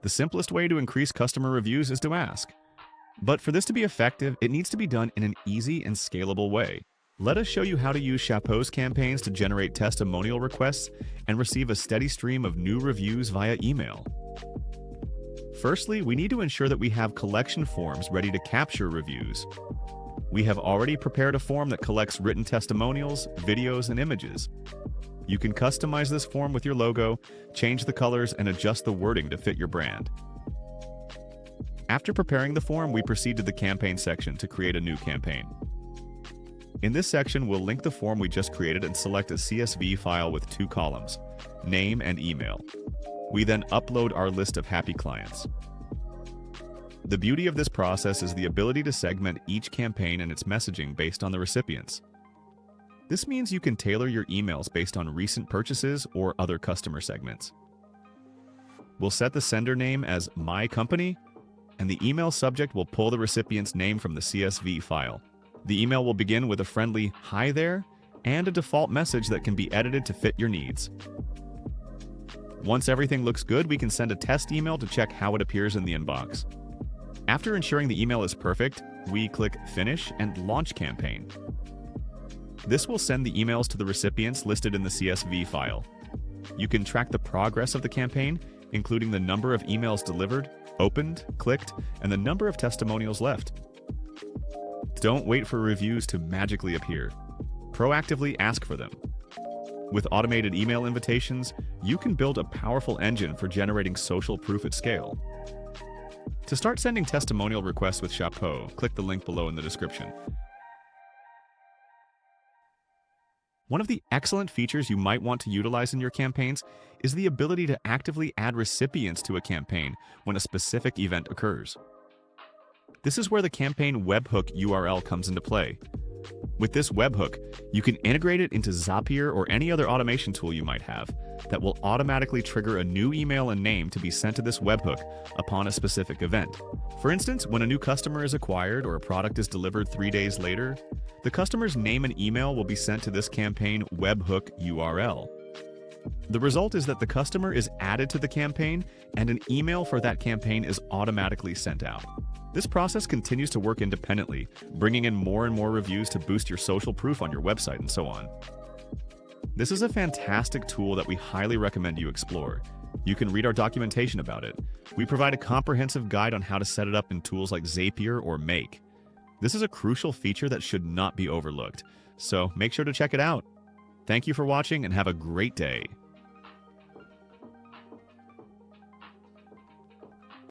The simplest way to increase customer reviews is to ask. But for this to be effective, it needs to be done in an easy and scalable way. Let us show you how to use Shapo's campaigns to generate testimonial requests and receive a steady stream of new reviews via email. Firstly, we need to ensure that we have collection forms ready to capture reviews. We have already prepared a form that collects written testimonials, videos, and images. You can customize this form with your logo, change the colors, and adjust the wording to fit your brand. After preparing the form, we proceed to the campaign section to create a new campaign. In this section, we'll link the form we just created and select a CSV file with 2 columns, name and email. We then upload our list of happy clients. The beauty of this process is the ability to segment each campaign and its messaging based on the recipients. This means you can tailor your emails based on recent purchases or other customer segments. We'll set the sender name as My Company, and the email subject will pull the recipient's name from the CSV file. The email will begin with a friendly "Hi there" and a default message that can be edited to fit your needs. Once everything looks good, we can send a test email to check how it appears in the inbox. After ensuring the email is perfect, we click Finish and Launch Campaign. This will send the emails to the recipients listed in the CSV file. You can track the progress of the campaign, including the number of emails delivered, opened, clicked, and the number of testimonials left. Don't wait for reviews to magically appear. Proactively ask for them. With automated email invitations, you can build a powerful engine for generating social proof at scale. To start sending testimonial requests with Shapo, click the link below in the description. One of the excellent features you might want to utilize in your campaigns is the ability to actively add recipients to a campaign when a specific event occurs. This is where the campaign webhook URL comes into play. With this webhook, you can integrate it into Zapier or any other automation tool you might have that will automatically trigger a new email and name to be sent to this webhook upon a specific event. For instance, when a new customer is acquired or a product is delivered 3 days later, the customer's name and email will be sent to this campaign webhook URL. The result is that the customer is added to the campaign and an email for that campaign is automatically sent out. This process continues to work independently, bringing in more and more reviews to boost your social proof on your website and so on. This is a fantastic tool that we highly recommend you explore. You can read our documentation about it. We provide a comprehensive guide on how to set it up in tools like Zapier or Make. This is a crucial feature that should not be overlooked, so make sure to check it out. Thank you for watching and have a great day.